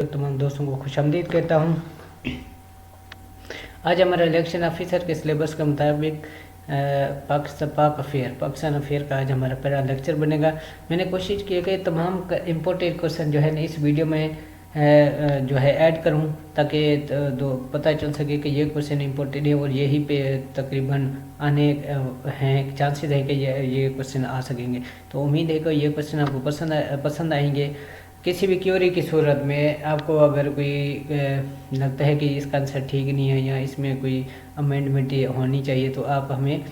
तमाम दोस्तों को खुशामदीद कहता हूँ। आज हमारा इलेक्शन ऑफिसर के सिलेबस के मुताबिक पाकिस्तान अफेयर का आज हमारा पहला लेक्चर बनेगा। मैंने कोशिश की है कि तमाम इम्पोर्टेंट क्वेश्चन जो है ना इस वीडियो में जो है ऐड करूं ताकि पता चल सके कि ये क्वेश्चन इम्पोर्टेंट है और यही पे तकरीबन आने हैं चांसेस है कि ये क्वेश्चन आ सकेंगे। तो उम्मीद है कि ये क्वेश्चन आपको पसंद आएंगे। किसी भी क्यूरी की सूरत में आपको अगर कोई लगता है कि इसका आंसर ठीक नहीं है या इसमें कोई अमेंडमेंट होनी चाहिए तो आप हमें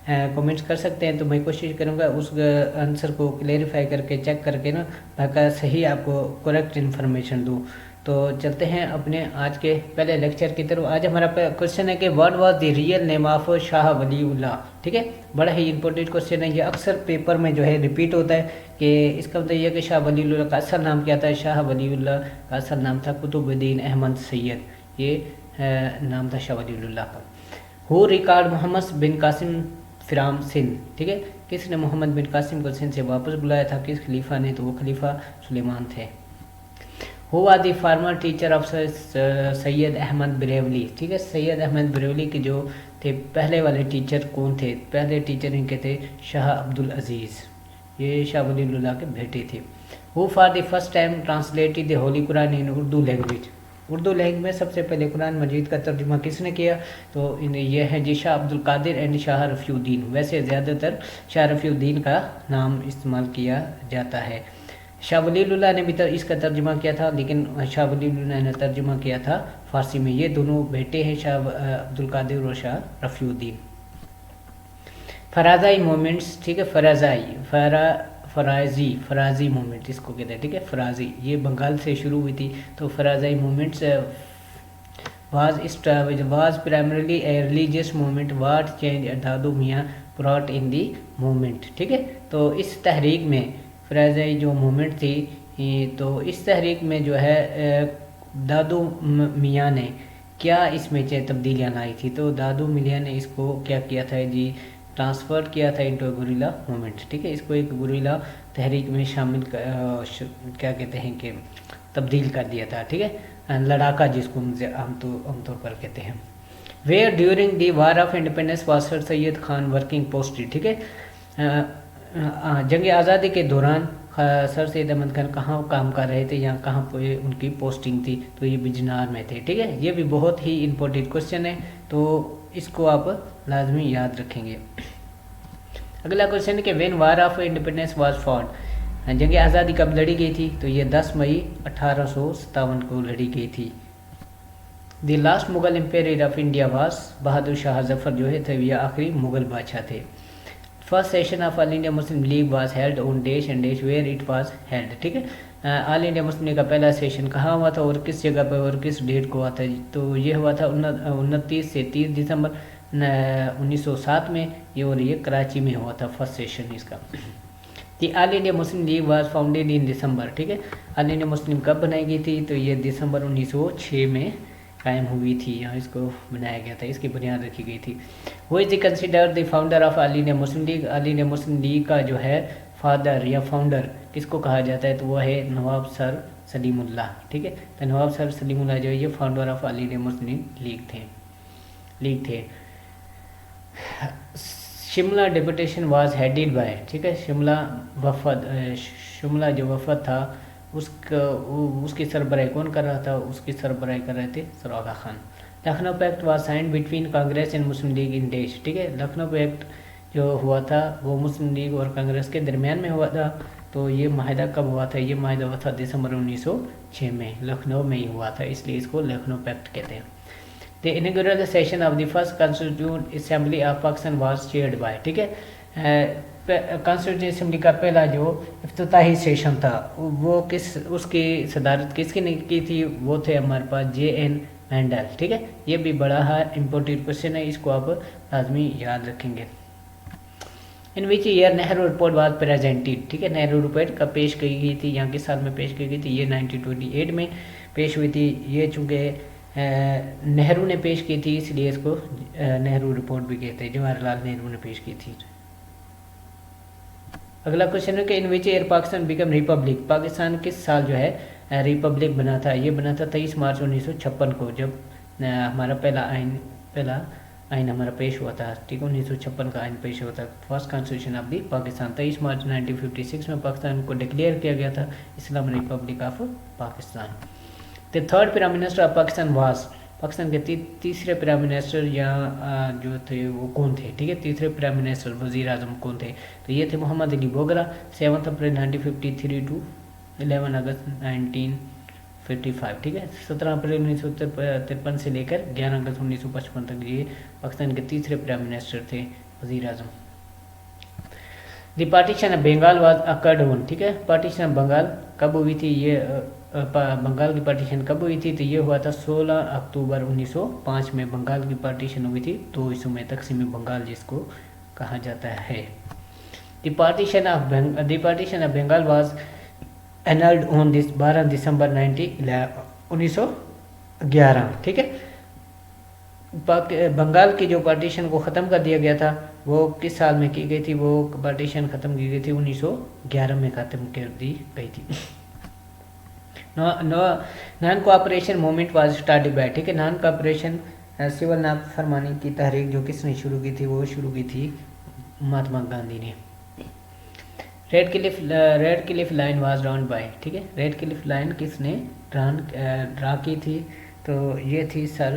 कमेंट्स कर सकते हैं। तो मैं कोशिश करूंगा उस आंसर को क्लेरिफाई करके चेक करके ना बाकायदा सही आपको करेक्ट इन्फॉर्मेशन दूँ। तो चलते हैं अपने आज के पहले लेक्चर की तरफ। आज हमारा क्वेश्चन है कि what was the real name of Shah Waliullah. ठीक है, बड़ा ही इंपॉर्टेंट क्वेश्चन है। ये अक्सर पेपर में जो है रिपीट होता है कि इसका मतलब यह कि शाह वलीउल्लाह का असल नाम क्या था। शाह वलीउल्लाह का असल नाम था कुतुबुद्दीन अहमद सैयद, ये नाम था शाह वलीउल्लाह का। Who recalled Mohammad bin Qasim from Sindh. ठीक है, किसने मोहम्मद बिन कासिम को सिंध से वापस बुलाया था, किस खलीफा ने, तो वो खलीफा सुलेमान थे। Who was the former teacher of Syed Ahmad Barelvi. ठीक है, सैयद अहमद बरेलवी के जो थे पहले वाले टीचर कौन थे, पहले टीचर इनके थे शाह अब्दुल अजीज़, ये शाह वलीउल्लाह के बेटे थे। Who for the first time translated the Holi Quran in Urdu language. Urdu language में सबसे पहले कुरान मजीद का तर्जुमा किसने किया, तो ये है जी शाह अब्दुल कादिर एंड शाह रफ़ीउद्दीन। वैसे ज़्यादातर शाह रफ़ीउद्दीन का नाम इस्तेमाल किया जाता है। शाह वलीउल्लाह ने भी इसका तर्जुमा किया था, लेकिन शाह वलीउल्लाह ने तर्जुमा किया था फ़ारसी में। ये दोनों बेटे हैं, शाह अब्दुल कादिर और शाह रफ़ीउद्दीन। फराज़ाई मोमेंट्स। ठीक है, फराजी मूवमेंट इसको कहते हैं। ठीक है, फराजी ये बंगाल से शुरू हुई थी। तो Faraizi movements was primarily a religious movement what change Dudu Miyan brought in the movement. ठीक है, तो इस तहरीक में फराज़ाई जो मूवमेंट थी, तो इस तहरीक में जो है दादू मियाँ ने क्या इसमें तब्दीलियाँ लाई थी। तो दादू मियाँ ने इसको क्या किया था जी, ट्रांसफ़र किया था इनटू गुरिल्ला मूवमेंट। ठीक है, इसको एक गुरिल्ला तहरीक में शामिल क्या कहते हैं कि तब्दील कर दिया था। ठीक है, लड़ाका जिसको आमतौर पर कहते हैं। Where during the war of independence was sir Syed Khan working posted. ठीक है, जंग आज़ादी के दौरान सर सैयद अहमद खान कहाँ काम कर रहे थे या कहाँ पे उनकी पोस्टिंग थी, तो ये बिजनार में थे। ठीक है, ये भी बहुत ही इंपॉर्टेंट क्वेश्चन है, तो इसको आप लाजमी याद रखेंगे। अगला क्वेश्चन है कि when war of independence was fought. जंग आज़ादी कब लड़ी गई थी, तो ये 10 मई 1857 को लड़ी गई थी। The last Mughal empire of India was Bahadur Shah Zafar जो है थे ये आखिरी मुगल बादशाह थे। First session of All India Muslim League was held on dash and dash where it was held. ठीक है, ऑल इंडिया मुस्लिम लीग का पहला सेशन कहाँ हुआ था और किस जगह पर और किस डेट को हुआ था, तो ये हुआ था 29 से 30 दिसंबर 1907 में ये, और ये कराची में हुआ था फर्स्ट सेशन इसका। The All India Muslim League was founded in December. ठीक है, ऑल इंडिया मुस्लिम कब बनाई गई थी, तो ये दिसंबर 1906 में कायम हुई थी, यहाँ इसको बनाया गया था, इसकी बुनियाद रखी गई थी। वो is consider the founder of All India Muslim league. All India Muslim league का जो है फादर या फाउंडर किसको कहा जाता है, तो वह है नवाब सर सलीमुल्लाह। ठीक है, तो नवाब सर सलीमुल्लाह जो है ये founder of All India Muslim League थे। Shimla deputation was headed by. ठीक है, शिमला जो वफद था उसकी सरबराही कौन कर रहा था, उसकी सरबराही कर रहे थे sir Aga Khan. Lucknow pact was signed between Congress and Muslim League in देश। ठीक है, लखनऊ पैक्ट जो हुआ था वो मुस्लिम लीग और कांग्रेस के दरमियान में हुआ था। तो ये माहिदा कब हुआ था, ये माहिदा हुआ था दिसंबर 1906 में, लखनऊ में ही हुआ था, इसलिए इसको लखनऊ पैक्ट कहते हैं। The inaugural session of the first constituent assembly of Pakistan was chaired by. ठीक है, कॉन्स्टिट्यूंट असेंबली का पहला जो इफ्तिताही सेशन था वो उसकी सदारत किसकी की थी, वो थे हमारे पास JN मैंडल। ठीक है, ये भी बड़ा इंपॉर्टेंट क्वेश्चन है, इसको आप लाजमी याद रखेंगे। In which year Nehru report was presented. ठीक है, नेहरू रिपोर्ट कब पेश की गई थी, यहाँ किस साल में पेश की गई थी, ये 1928 में पेश हुई थी। ये चूँकि नेहरू ने पेश की थी इसलिए इसको नेहरू रिपोर्ट भी कहते हैं, जवाहरलाल नेहरू ने पेश की थी। अगला क्वेश्चन है कि in which year Pakistan become republic. Pakistan किस साल जो है रिपब्लिक बना था, ये बना था 23 मार्च 1956 को, जब हमारा पहला आइन हमारा पेश हुआ था, ठीक है, 1956 का आइन पेश हुआ था। First constitution of the Pakistan 23 मार्च 1956 में पाकिस्तान को डिक्लेयर किया गया था Islam republic of Pakistan. The third prime minister of Pakistan was, Pakistan के तीसरे प्राइम मिनिस्टर या जो थे वो कौन थे, ठीक है, तीसरे प्राइम मिनिस्टर वजीर आजम कौन थे, तो ये थे मोहम्मद अली बोगरा, 7 अप्रैल 1953 टू 11 अगस्त 1955, ठीक है, 17 अप्रैल 1953 से लेकर 11 अगस्त 1955 तक ये पाकिस्तान के तीसरे प्राइम मिनिस्टर थे, वजीर आजम। The partition of Bengal was occurred on, ठीक है, पार्टीशन ऑफ बंगाल कब हुई थी, ये बंगाल की पार्टीशन कब हुई थी, तो ये हुआ था 16 अक्टूबर 1905 में बंगाल की पार्टीशन हुई थी, तो इस समय तकसीम बंगाल जिसको कहा जाता है। The partition of Bengal was annulled on this 12 December 1911, ठीक है। बंगाल की जो पार्टीशन को ख़त्म कर दिया गया था वो किस साल में की गई थी, वो पार्टीशन ख़त्म की गई थी 1911 में ख़त्म कर दी गई थी। Non cooperation movement was started by, ठीक है, नॉन कोऑपरेशन सिविल नाफरमानी की तहरीक जो किसने शुरू की थी, वो शुरू की थी महात्मा गांधी ने। Red Cliff line was drawn by, ठीक है, रेड क्लिफ लाइन किसने ड्रा की थी, तो ये थी सर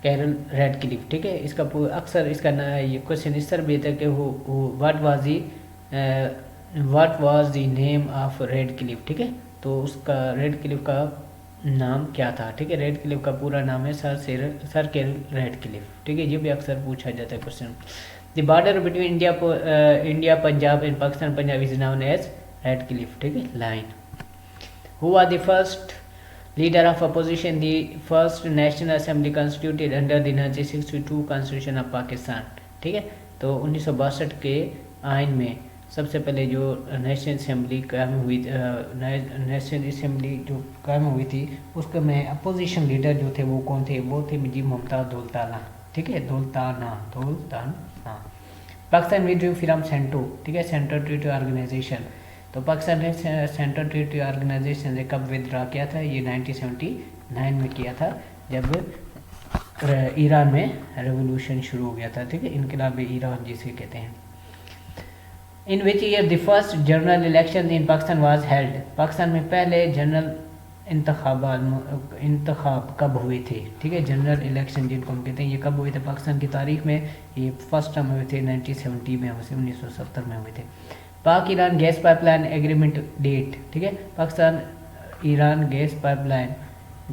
कैरल रेड क्लिफ, ठीक है। इसका अक्सर इसका ये क्वेश्चन इस तरह भी था कि what was the name of red Cliff, ठीक है, तो उसका रेड क्लिफ का नाम क्या था, ठीक है, रेड क्लिफ का पूरा नाम है सर कैरल रेड क्लिफ, ठीक है, ये भी अक्सर पूछा जाता है question. The border between India Punjab and Pakistan Punjab is known as Radcliffe, ठीक है, line. Who was the first leader of opposition, the first national assembly constituted under the 1962 constitution of Pakistan, ठीक है, तो 1962 के आइन में सबसे पहले जो नेशनल असेंबली कायम हुई, नेशनल असेंबली जो कायम हुई थी उसके में अपोजिशन लीडर जो थे वो कौन थे, वो थे मिर्जा मुमताज़ दौलताना, ठीक है, Daultana. Pakistan withdrew from CENTO, ठीक है, सेंट्रल ट्रीटी ऑर्गेनाइजेशन, तो पाकिस्तान ने सेंट्रल ट्रीटी ऑर्गेनाइजेशन से कब विदड्रा किया था, ये 1979 में किया था, जब ईरान में रेवोल्यूशन शुरू हो गया था, ठीक है, इनकलाब ईरान जिसे कहते हैं। In which year the first general election in Pakistan was held, Pakistan में पहले जनरल इंतखाब कब हुए थे, ठीक है, जनरल इलेक्शन जिनको हम कहते हैं ये कब हुए थे पाकिस्तान की तारीख में, ये फर्स्ट टाइम हुए थे 1970 में, 1970 में हुए थे। Pak Iran gas pipeline agreement date, ठीक है, पाकिस्तान ईरान गैस पाइपलाइन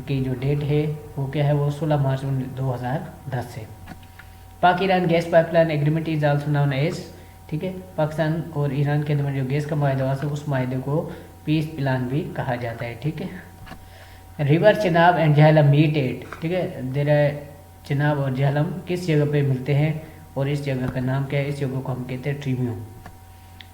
की जो डेट है वो क्या है, वो 16 मार्च 2010 से। Pak Iran gas pipeline agreement is also known as, ठीक है, पाकिस्तान और ईरान के अंदर जो गैस का माहिदा हुआ उस माहिदे को पीस प्लान भी कहा जाता है, ठीक है। River Chenab and Jhelum meted, ठीक है, देर चिनाब और जहलम किस जगह पे मिलते हैं और इस जगह का नाम क्या है, इस जगह को हम कहते हैं ट्रिब्यून।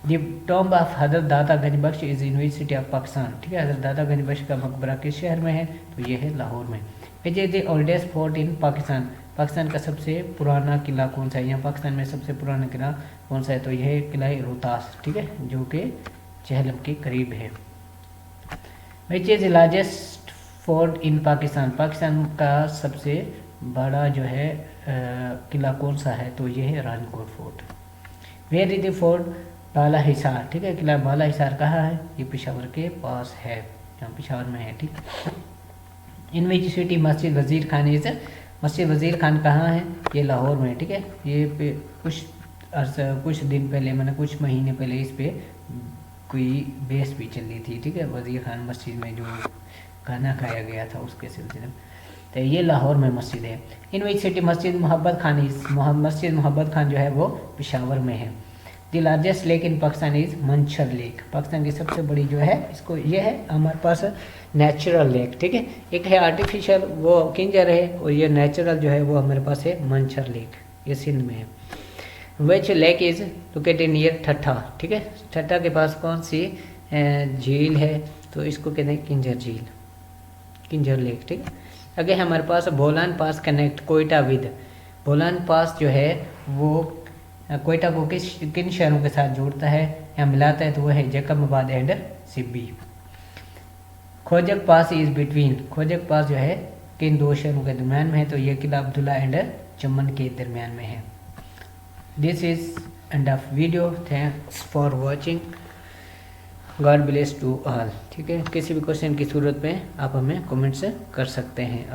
द टॉम्ब ऑफ हजरत दाता गंज बख्श इज यूनिवर्सिटी ऑफ पाकिस्तान, ठीक है, हजरत दाता गंज बख्श का मकबरा किस शहर में है, तो ये है लाहौर में। Which is the oldest fort in Pakistan, Pakistan का सबसे पुराना किला कौन सा है, यहाँ पाकिस्तान में सबसे पुराना किला कौन सा है, तो यह किला रोहतास, ठीक है, जो कि जहलम के करीब है। Which is the largest fort in Pakistan, Pakistan का सबसे बड़ा जो है किला कौन सा है, तो यह है Ranikot fort. Where is the fort Bala Hisar, ठीक है, किला बाला हिसार कहाँ है, ये पेशावर के पास है, यहाँ पेशावर में है, ठीक। इन विच सिटी मस्जिद वजीर खान इज, मस्जिद वजीर खान कहाँ है, ये लाहौर में, ठीक है, ये कुछ दिन पहले मैंने कुछ महीने पहले इस पे कोई बेस भी चल रही थी, ठीक है, वजीर खान मस्जिद में जो खाना खाया गया था उसके सिलसिले में, तो ये लाहौर में मस्जिद है। इन विच सिटी मस्जिद मोहब्बत खान इज, मस्जिद मोहब्बत खान जो है वो पेशावर में है। The largest lake in Pakistan is Manchar lake, Pakistan की सबसे बड़ी जो है इसको ये है हमारे पास नेचुरल लेक, ठीक है, एक है आर्टिफिशियल वो किंजर है और ये नेचुरल जो है वो हमारे पास है मंशर लेक, ये सिंध में है। Which lake is located near ठट्ठा, ठीक है, ठट्ठा के पास कौन सी झील है, तो इसको कहते हैं किंजर झील, किंजर लेक, ठीक है। आगे हमारे पास बोलान पास कनेक्ट कोयटा विद, बोलान पास जो है वो कोयटा को किन शहरों के साथ जोड़ता है या मिलाता है, तो वो है जैकबाबाद एंड सिब्बी। खोजक पास इज बिटवीन, खोजक पास जो है किन दो शहरों के दरमियान में है, तो ये किला अब्दुल्ला एंड चमन के दरमियान में है। This is end of video, thanks for watching, God bless to all. ठीक है, किसी भी क्वेश्चन की सूरत में आप हमें कमेंट्स कर सकते हैं।